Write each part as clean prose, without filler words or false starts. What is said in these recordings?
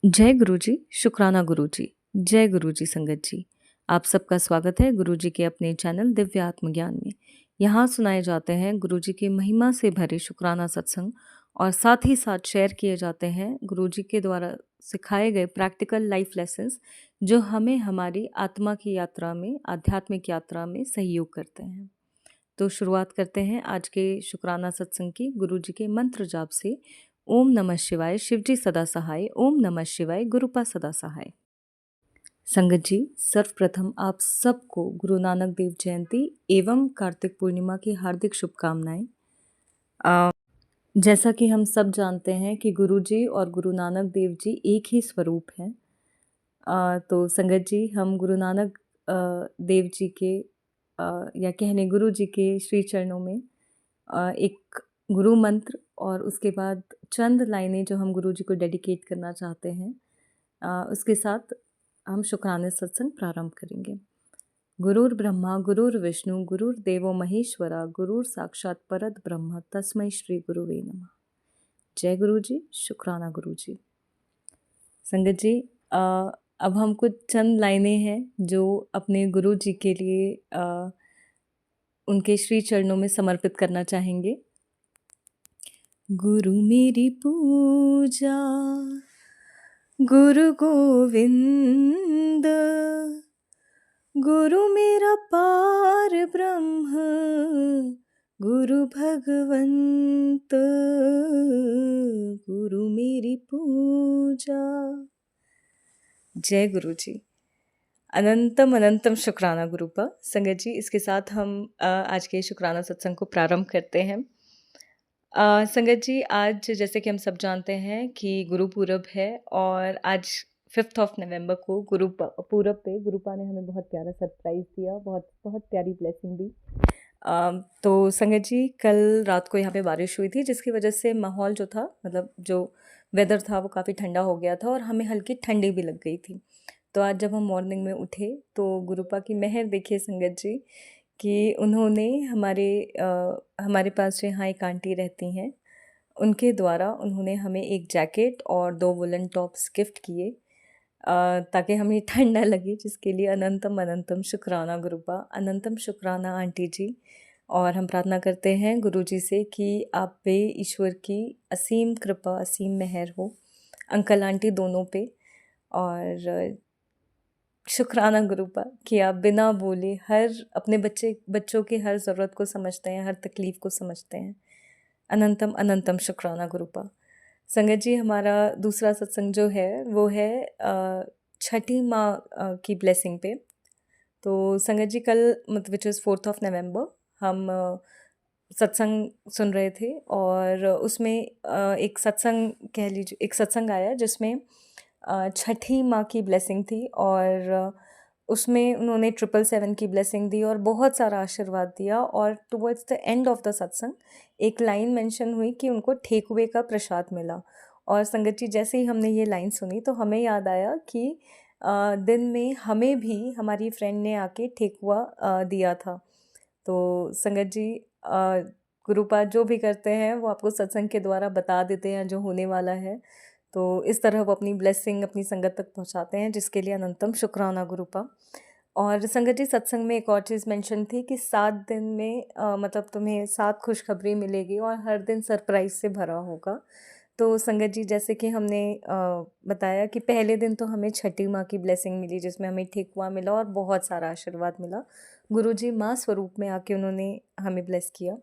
जय गुरु जी, शुक्राना गुरु जी। जय गुरु जी संगत जी। आप सबका स्वागत है गुरु जी के अपने चैनल दिव्य आत्मज्ञान में। यहाँ सुनाए जाते हैं गुरु जी की महिमा से भरे शुक्राना सत्संग और साथ ही साथ शेयर किए जाते हैं गुरु जी के द्वारा सिखाए गए प्रैक्टिकल लाइफ लेसन्स जो हमें हमारी आत्मा की यात्रा में, आध्यात्मिक यात्रा में सहयोग करते हैं। तो शुरुआत करते हैं आज के शुक्राना सत्संग की गुरु जी के मंत्र जाप से। ओम नमः शिवाय, शिवजी सदा सहाय। ओम नमः शिवाय, गुरुपा सदा सहाय। संगत जी, सर्वप्रथम आप सबको गुरु नानक देव जयंती एवं कार्तिक पूर्णिमा की हार्दिक शुभकामनाएं। जैसा कि हम सब जानते हैं कि गुरु जी और गुरु नानक देव जी एक ही स्वरूप हैं। तो संगत जी, हम गुरु नानक देव जी के या कहने गुरु जी के श्री चरणों में एक गुरु मंत्र और उसके बाद चंद लाइनें जो हम गुरु जी को डेडिकेट करना चाहते हैं, उसके साथ हम शुक्राने सत्संग प्रारंभ करेंगे। गुरुर् ब्रह्मा गुरुर्विष्णु गुरुर्देवो महेश्वरा गुरुर साक्षात परत ब्रह्म तस्मै श्री गुरुवे नमः। जय गुरु जी, शुक्राना गुरु जी। संगत जी, अब हम कुछ चंद लाइनें हैं जो अपने गुरु जी के लिए उनके श्री चरणों में समर्पित करना चाहेंगे। गुरु मेरी पूजा गुरु गोविंद, गुरु मेरा पार ब्रह्म, गुरु भगवंत, गुरु मेरी पूजा। जय गुरु जी। अनंतम अनंतम शुक्राना गुरुपा। संगत जी, इसके साथ हम आज के शुक्राना सत्संग को प्रारंभ करते हैं। संगत जी, आज जैसे कि हम सब जानते हैं कि गुरु पूरब है और आज 5 नवंबर को गुरु पूरब पे गुरुपा ने हमें बहुत प्यारा सरप्राइज़ दिया, बहुत बहुत प्यारी ब्लेसिंग दी। तो संगत जी, कल रात को यहाँ पे बारिश हुई थी जिसकी वजह से माहौल जो था, मतलब जो वेदर था वो काफ़ी ठंडा हो गया था और हमें हल्की ठंडी भी लग गई थी। तो आज जब हम मॉर्निंग में उठे तो गुरुपा की मेहर देखिए संगत जी कि उन्होंने हमारे पास जो यहाँ एक आंटी रहती हैं, उनके द्वारा उन्होंने हमें एक जैकेट और 2 वुलन टॉप्स गिफ्ट किए ताकि हमें ठंड ना लगे, जिसके लिए अनंतम अनंतम शुक्राना गुरुपा, अनंतम शुक्राना आंटी जी। और हम प्रार्थना करते हैं गुरु जी से कि आप पे ईश्वर की असीम कृपा, असीम मेहर हो अंकल आंटी दोनों पे। और शुक्राना गुरुपा कि आप बिना बोले हर अपने बच्चों की हर ज़रूरत को समझते हैं, हर तकलीफ़ को समझते हैं। अनंतम अनंतम शुक्राना गुरुपा। संगत जी, हमारा दूसरा सत्संग जो है वो है छठी माँ की ब्लेसिंग पे। तो संगत जी, कल मतलब विच इज़ 4 नवंबर हम सत्संग सुन रहे थे और उसमें एक सत्संग कह लीजिए, एक सत्संग आया जिसमें छठी माँ की ब्लेसिंग थी और उसमें उन्होंने 777 की ब्लेसिंग दी और बहुत सारा आशीर्वाद दिया। और towards the end of the सत्संग एक लाइन मेंशन हुई कि उनको ठेकुए का प्रसाद मिला। और संगत जी, जैसे ही हमने ये लाइन सुनी तो हमें याद आया कि दिन में हमें भी हमारी फ्रेंड ने आके ठेकुआ दिया था। तो संगत जी, गुरुपा जो भी करते हैं वो आपको सत्संग के द्वारा बता देते हैं जो होने वाला है। तो इस तरह वो अपनी ब्लेसिंग अपनी संगत तक पहुंचाते हैं, जिसके लिए अनंतम शुक्राना गुरुपा। और संगत जी, सत्संग में एक और चीज़ मेंशन थी कि 7 दिन में मतलब तुम्हें 7 खुशखबरी मिलेगी और हर दिन सरप्राइज से भरा होगा। तो संगत जी, जैसे कि हमने बताया कि पहले दिन तो हमें छठी माँ की ब्लेसिंग मिली जिसमें हमें ठेकुआ मिला और बहुत सारा आशीर्वाद मिला। गुरु जी माँ स्वरूप में आके उन्होंने हमें ब्लेस किया।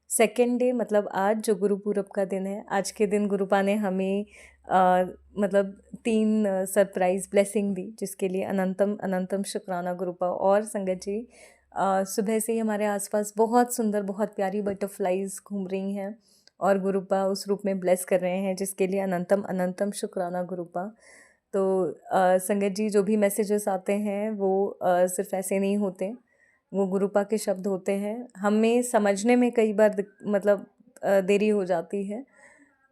सेकेंड डे मतलब आज जो गुरु पूरब का दिन है, आज के दिन गुरुपा ने हमें मतलब 3 सरप्राइज़ ब्लेसिंग दी, जिसके लिए अनंतम अनंतम शुक्राना गुरुपा। और संगत जी, सुबह से ही हमारे आसपास बहुत सुंदर, बहुत प्यारी बटरफ्लाइज घूम रही हैं और गुरुपा उस रूप में ब्लेस कर रहे हैं, जिसके लिए अनंतम अनंतम शुक्राना गुरुपा। तो संगत जी, जो भी मैसेजेस आते हैं वो सिर्फ ऐसे नहीं होते, वो गुरुपा के शब्द होते हैं। हमें समझने में कई बार मतलब देरी हो जाती है,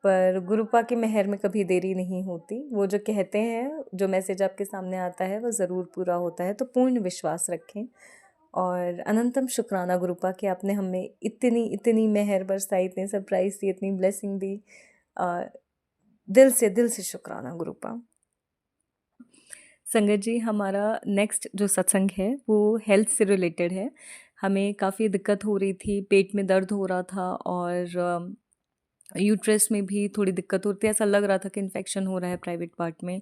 पर गुरुपा की मेहर में कभी देरी नहीं होती। वो जो कहते हैं, जो मैसेज आपके सामने आता है वो ज़रूर पूरा होता है, तो पूर्ण विश्वास रखें। और अनंतम शुक्राना गुरुपा कि आपने हमें इतनी इतनी मेहर बरसाई, इतने सरप्राइज दी, इतनी ब्लेसिंग दी। दिल से शुक्राना गुरुपा। संगत जी, हमारा नेक्स्ट जो सत्संग है वो हेल्थ से रिलेटेड है। हमें काफ़ी दिक्कत हो रही थी, पेट में दर्द हो रहा था और यूट्रस में भी थोड़ी दिक्कत होती है, ऐसा लग रहा था कि इन्फेक्शन हो रहा है प्राइवेट पार्ट में,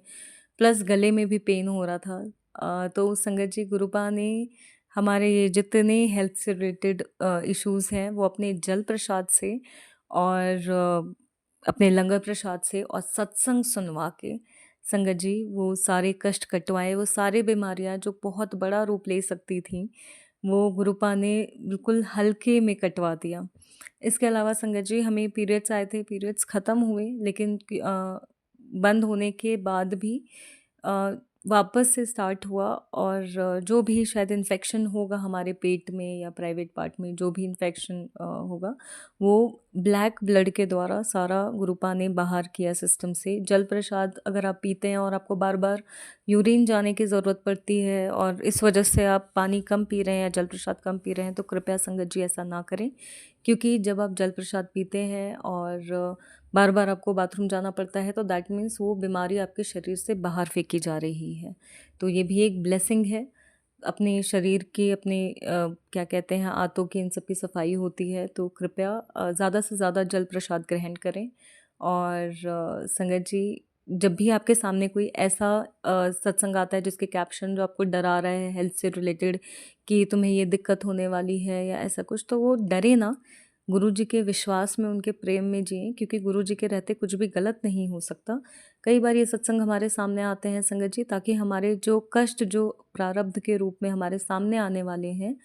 प्लस गले में भी पेन हो रहा था। तो संगत जी, गुरुपा ने हमारे ये जितने हेल्थ से रिलेटेड इश्यूज़ हैं वो अपने जल प्रसाद से और अपने लंगर प्रसाद से और सत्संग सुनवा के संगत जी वो सारे कष्ट कटवाए, वो सारी बीमारियां जो बहुत बड़ा रूप ले सकती थी वो गुरुपा ने बिल्कुल हल्के में कटवा दिया। इसके अलावा संगत जी, हमें पीरियड्स आए थे, पीरियड्स ख़त्म हुए, लेकिन बंद होने के बाद भी अ, वापस से स्टार्ट हुआ और जो भी शायद इन्फेक्शन होगा हमारे पेट में या प्राइवेट पार्ट में, जो भी इन्फेक्शन होगा वो ब्लैक ब्लड के द्वारा सारा गुरुपा ने बाहर किया सिस्टम से। जल प्रसाद अगर आप पीते हैं और आपको बार बार यूरिन जाने की ज़रूरत पड़ती है और इस वजह से आप पानी कम पी रहे हैं या जल प्रसाद कम पी रहे हैं, तो कृपया संगत जी ऐसा ना करें। क्योंकि जब आप जल प्रसाद पीते हैं और बार बार आपको बाथरूम जाना पड़ता है, तो दैट मीन्स वो बीमारी आपके शरीर से बाहर फेंकी जा रही है। तो ये भी एक ब्लेसिंग है। अपने शरीर की, अपने क्या कहते हैं, आंतों की, इन सब की सफाई होती है। तो कृपया ज़्यादा से ज़्यादा जल प्रसाद ग्रहण करें। और संगत जी, जब भी आपके सामने कोई ऐसा सत्संग आता है जिसके कैप्शन जो आपको डरा रहा है हेल्थ से रिलेटेड, कि तुम्हें ये दिक्कत होने वाली है या ऐसा कुछ, तो वो डरे ना। गुरु जी के विश्वास में, उनके प्रेम में जिएं, क्योंकि गुरु जी के रहते कुछ भी गलत नहीं हो सकता। कई बार ये सत्संग हमारे सामने आते हैं संगत जी, ताकि हमारे जो कष्ट, जो प्रारब्ध के रूप में हमारे सामने आने वाले हैं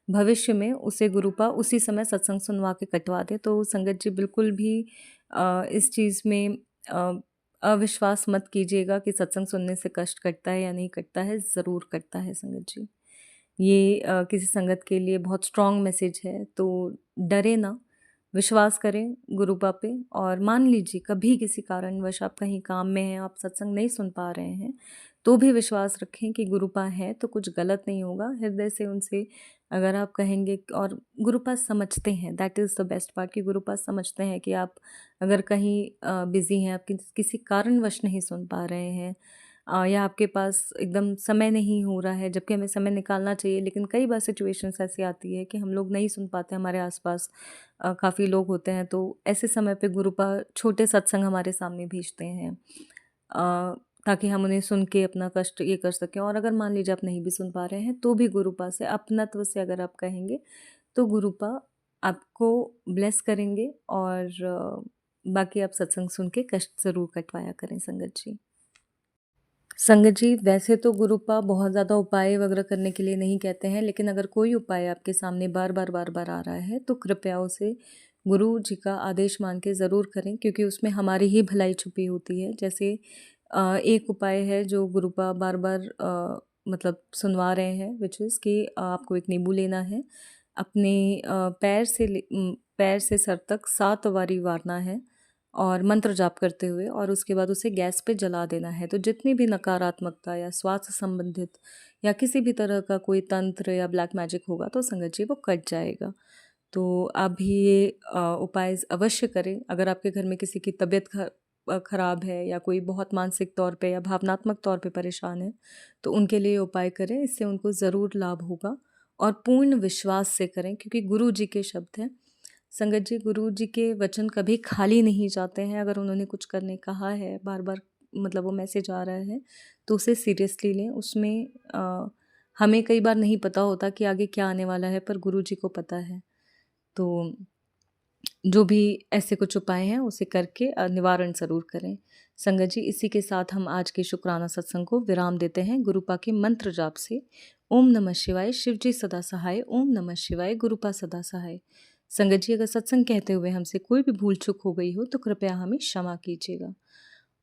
भविष्य में, उसे गुरुपा उसी समय सत्संग सुनवा के कटवा दे। तो संगत जी, बिल्कुल भी इस चीज़ में अ, अविश्वास मत कीजिएगा कि सत्संग सुनने से कष्ट कटता है या नहीं कटता है, ज़रूर कटता है संगत जी। ये किसी संगत के लिए बहुत स्ट्रॉन्ग मैसेज है। तो डरे ना, विश्वास करें गुरुपा पे। और मान लीजिए कभी किसी कारणवश आप कहीं काम में हैं, आप सत्संग नहीं सुन पा रहे हैं, तो भी विश्वास रखें कि गुरुपा है तो कुछ गलत नहीं होगा। हृदय से उनसे अगर आप कहेंगे, और गुरुपा समझते हैं, that is the best part, कि गुरुपा समझते हैं कि आप अगर कहीं बिज़ी हैं, आप किसी कारणवश नहीं सुन पा रहे हैं, या आपके पास एकदम समय नहीं हो रहा है, जबकि हमें समय निकालना चाहिए, लेकिन कई बार सिचुएशंस ऐसी आती है कि हम लोग नहीं सुन पाते, हमारे आसपास काफ़ी लोग होते हैं, तो ऐसे समय पे गुरुपा छोटे सत्संग हमारे सामने भेजते हैं, ताकि हम उन्हें सुन के अपना कष्ट ये कर सकें। और अगर मान लीजिए आप नहीं भी सुन पा रहे हैं, तो भी गुरुपा से अपनत्व से अगर आप कहेंगे, तो गुरुपा आपको ब्लेस करेंगे। और बाकी आप सत्संग सुन के कष्ट ज़रूर कटवाया करें संगत जी। संगत जी, वैसे तो गुरुपा बहुत ज़्यादा उपाय वगैरह करने के लिए नहीं कहते हैं, लेकिन अगर कोई उपाय आपके सामने बार बार आ रहा है, तो कृपया उसे गुरु जी का आदेश मान के ज़रूर करें, क्योंकि उसमें हमारी ही भलाई छुपी होती है। जैसे एक उपाय है जो गुरुपा बार बार मतलब सुनवा रहे हैं, विच इज़ कि आपको एक नींबू लेना है, अपने पैर से सर तक 7 बारी वारना है और मंत्र जाप करते हुए, और उसके बाद उसे गैस पे जला देना है। तो जितनी भी नकारात्मकता या स्वास्थ्य संबंधित या किसी भी तरह का कोई तंत्र या ब्लैक मैजिक होगा, तो संगत जी वो कट जाएगा। तो आप भी ये उपाय अवश्य करें। अगर आपके घर में किसी की तबीयत खराब है या कोई बहुत मानसिक तौर पे या भावनात्मक तौर पे परेशान है, तो उनके लिए ये उपाय करें, इससे उनको ज़रूर लाभ होगा। और पूर्ण विश्वास से करें, क्योंकि गुरु जी के शब्द हैं संगत जी, गुरु जी के वचन कभी खाली नहीं जाते हैं। अगर उन्होंने कुछ करने कहा है, बार बार मतलब वो मैसेज आ रहा है, तो उसे सीरियसली लें। उसमें हमें कई बार नहीं पता होता कि आगे क्या आने वाला है, पर गुरु जी को पता है। तो जो भी ऐसे कुछ उपाय हैं उसे करके निवारण ज़रूर करें। संगत जी, इसी के साथ हम आज के शुक्राना सत्संग को विराम देते हैं गुरुपा के मंत्र जाप से। ओम नमः शिवाय, शिव जी सदा सहाय। ओम नमः शिवाय, गुरुपा सदा सहाय। संगत जी, अगर सत्संग कहते हुए हमसे कोई भी भूल चूक हो गई हो, तो कृपया हमें क्षमा कीजिएगा।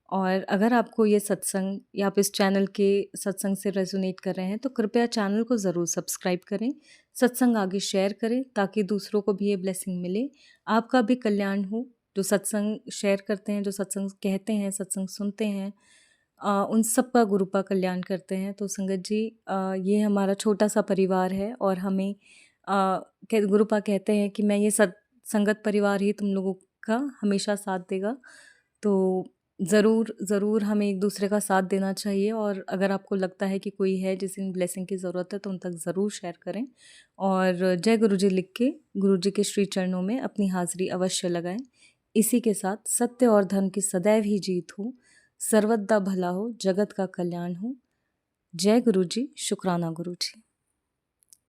और अगर आपको ये सत्संग या आप इस चैनल के सत्संग से रेजोनेट कर रहे हैं, तो कृपया चैनल को ज़रूर सब्सक्राइब करें, सत्संग आगे शेयर करें, ताकि दूसरों को भी ये ब्लेसिंग मिले, आपका भी कल्याण हो। जो सत्संग शेयर करते हैं, जो सत्संग कहते हैं, सत्संग सुनते हैं, उन सब का गुरुपा कल्याण करते हैं। तो संगत जी, ये हमारा छोटा सा परिवार है, और हमें गुरुपा कहते हैं कि मैं ये संगत परिवार ही तुम लोगों का हमेशा साथ देगा। तो ज़रूर, ज़रूर हमें एक-दूसरे का साथ देना चाहिए और अगर आपको लगता है कि कोई है जिसे इन ब्लेसिंग की ज़रूरत है तो उन तक ज़रूर शेयर करें और जय गुरुजी लिख के गुरुजी के श्री चरणों में अपनी हाज़िरी अवश्य लगाएँ। इसी के साथ सत्य और धर्म की सदैव ही जीत हो, सर्वदा भला हो, जगत का कल्याण हो। जय गुरुजी, शुक्राना गुरुजी।